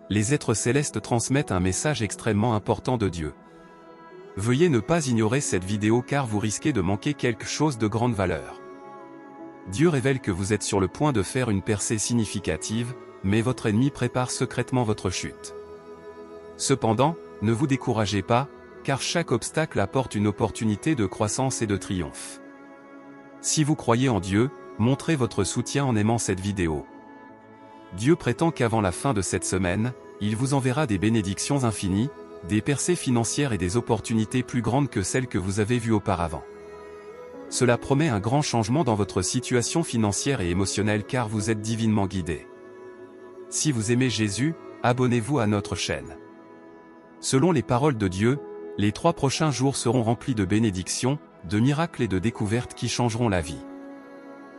les êtres célestes transmettent un message extrêmement important de Dieu. Veuillez ne pas ignorer cette vidéo car vous risquez de manquer quelque chose de grande valeur. Dieu révèle que vous êtes sur le point de faire une percée significative, mais votre ennemi prépare secrètement votre chute. Cependant, ne vous découragez pas, car chaque obstacle apporte une opportunité de croissance et de triomphe. Si vous croyez en Dieu, montrez votre soutien en aimant cette vidéo. Dieu prétend qu'avant la fin de cette semaine, il vous enverra des bénédictions infinies, des percées financières et des opportunités plus grandes que celles que vous avez vues auparavant. Cela promet un grand changement dans votre situation financière et émotionnelle car vous êtes divinement guidé. Si vous aimez Jésus, abonnez-vous à notre chaîne. Selon les paroles de Dieu, les 3 prochains jours seront remplis de bénédictions, de miracles et de découvertes qui changeront la vie.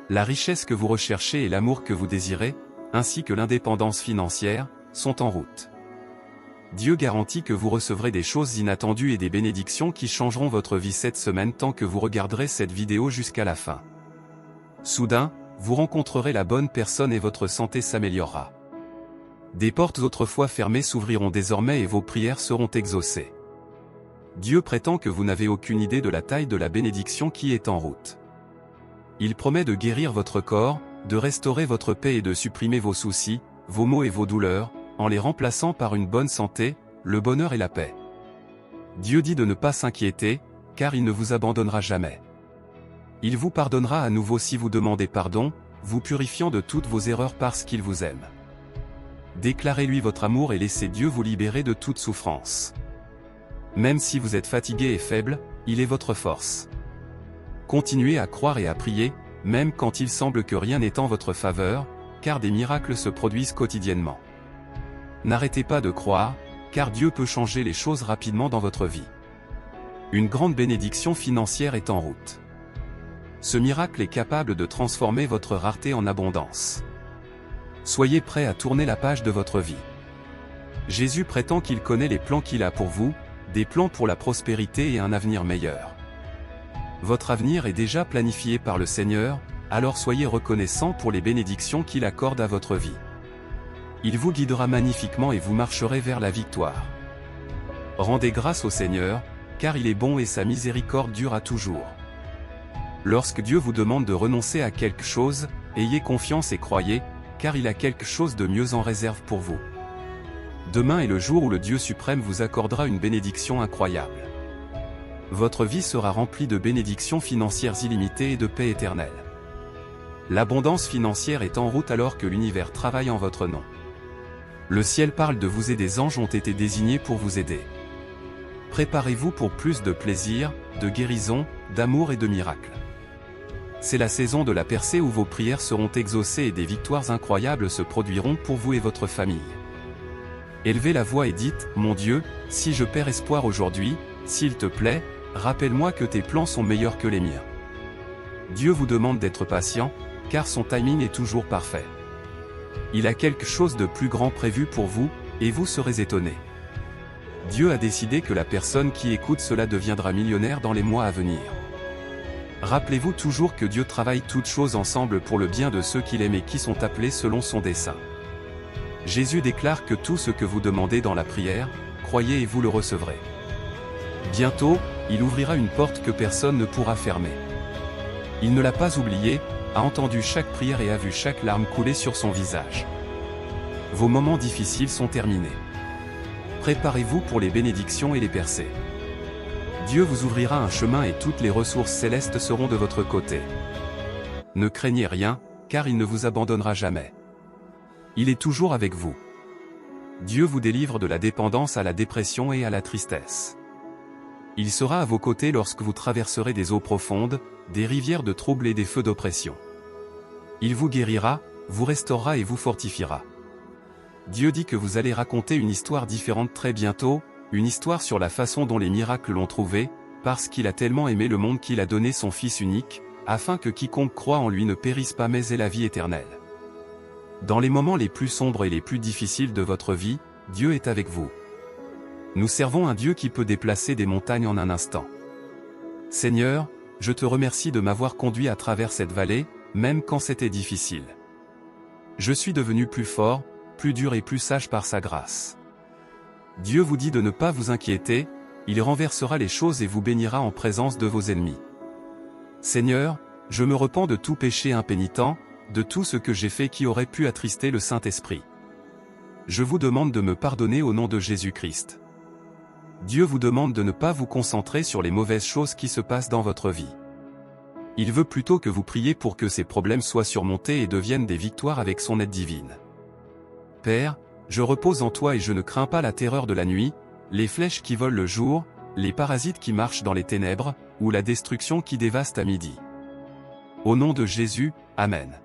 La richesse que vous recherchez et l'amour que vous désirez, ainsi que l'indépendance financière, sont en route. Dieu garantit que vous recevrez des choses inattendues et des bénédictions qui changeront votre vie cette semaine tant que vous regarderez cette vidéo jusqu'à la fin. Soudain, vous rencontrerez la bonne personne et votre santé s'améliorera. Des portes autrefois fermées s'ouvriront désormais et vos prières seront exaucées. Dieu prétend que vous n'avez aucune idée de la taille de la bénédiction qui est en route. Il promet de guérir votre corps, de restaurer votre paix et de supprimer vos soucis, vos maux et vos douleurs, en les remplaçant par une bonne santé, le bonheur et la paix. Dieu dit de ne pas s'inquiéter, car il ne vous abandonnera jamais. Il vous pardonnera à nouveau si vous demandez pardon, vous purifiant de toutes vos erreurs parce qu'il vous aime. Déclarez-lui votre amour et laissez Dieu vous libérer de toute souffrance. Même si vous êtes fatigué et faible, il est votre force. Continuez à croire et à prier, même quand il semble que rien n'est en votre faveur, car des miracles se produisent quotidiennement. N'arrêtez pas de croire, car Dieu peut changer les choses rapidement dans votre vie. Une grande bénédiction financière est en route. Ce miracle est capable de transformer votre rareté en abondance. Soyez prêts à tourner la page de votre vie. Jésus prétend qu'il connaît les plans qu'il a pour vous, des plans pour la prospérité et un avenir meilleur. Votre avenir est déjà planifié par le Seigneur, alors soyez reconnaissants pour les bénédictions qu'il accorde à votre vie. Il vous guidera magnifiquement et vous marcherez vers la victoire. Rendez grâce au Seigneur, car il est bon et sa miséricorde durera toujours. Lorsque Dieu vous demande de renoncer à quelque chose, ayez confiance et croyez, car il a quelque chose de mieux en réserve pour vous. Demain est le jour où le Dieu suprême vous accordera une bénédiction incroyable. Votre vie sera remplie de bénédictions financières illimitées et de paix éternelle. L'abondance financière est en route alors que l'univers travaille en votre nom. Le ciel parle de vous et des anges ont été désignés pour vous aider. Préparez-vous pour plus de plaisir, de guérison, d'amour et de miracles. C'est la saison de la percée où vos prières seront exaucées et des victoires incroyables se produiront pour vous et votre famille. Élevez la voix et dites, « Mon Dieu, si je perds espoir aujourd'hui, s'il te plaît, rappelle-moi que tes plans sont meilleurs que les miens. » Dieu vous demande d'être patient, car son timing est toujours parfait. Il a quelque chose de plus grand prévu pour vous, et vous serez étonnés. Dieu a décidé que la personne qui écoute cela deviendra millionnaire dans les mois à venir. Rappelez-vous toujours que Dieu travaille toutes choses ensemble pour le bien de ceux qu'il aime et qui sont appelés selon son dessein. Jésus déclare que tout ce que vous demandez dans la prière, croyez et vous le recevrez. Bientôt, il ouvrira une porte que personne ne pourra fermer. Il ne l'a pas oublié, a entendu chaque prière et a vu chaque larme couler sur son visage. Vos moments difficiles sont terminés. Préparez-vous pour les bénédictions et les percées. Dieu vous ouvrira un chemin et toutes les ressources célestes seront de votre côté. Ne craignez rien, car il ne vous abandonnera jamais. Il est toujours avec vous. Dieu vous délivre de la dépendance à la dépression et à la tristesse. Il sera à vos côtés lorsque vous traverserez des eaux profondes, des rivières de troubles et des feux d'oppression. Il vous guérira, vous restaurera et vous fortifiera. Dieu dit que vous allez raconter une histoire différente très bientôt, une histoire sur la façon dont les miracles l'ont trouvé, parce qu'il a tellement aimé le monde qu'il a donné son Fils unique, afin que quiconque croit en lui ne périsse pas mais ait la vie éternelle. Dans les moments les plus sombres et les plus difficiles de votre vie, Dieu est avec vous. Nous servons un Dieu qui peut déplacer des montagnes en un instant. Seigneur, je te remercie de m'avoir conduit à travers cette vallée, même quand c'était difficile. Je suis devenu plus fort, plus dur et plus sage par sa grâce. Dieu vous dit de ne pas vous inquiéter, il renversera les choses et vous bénira en présence de vos ennemis. Seigneur, je me repens de tout péché impénitent, de tout ce que j'ai fait qui aurait pu attrister le Saint-Esprit. Je vous demande de me pardonner au nom de Jésus-Christ. Dieu vous demande de ne pas vous concentrer sur les mauvaises choses qui se passent dans votre vie. Il veut plutôt que vous priez pour que ces problèmes soient surmontés et deviennent des victoires avec son aide divine. Père, je repose en toi et je ne crains pas la terreur de la nuit, les flèches qui volent le jour, les parasites qui marchent dans les ténèbres, ou la destruction qui dévaste à midi. Au nom de Jésus, Amen.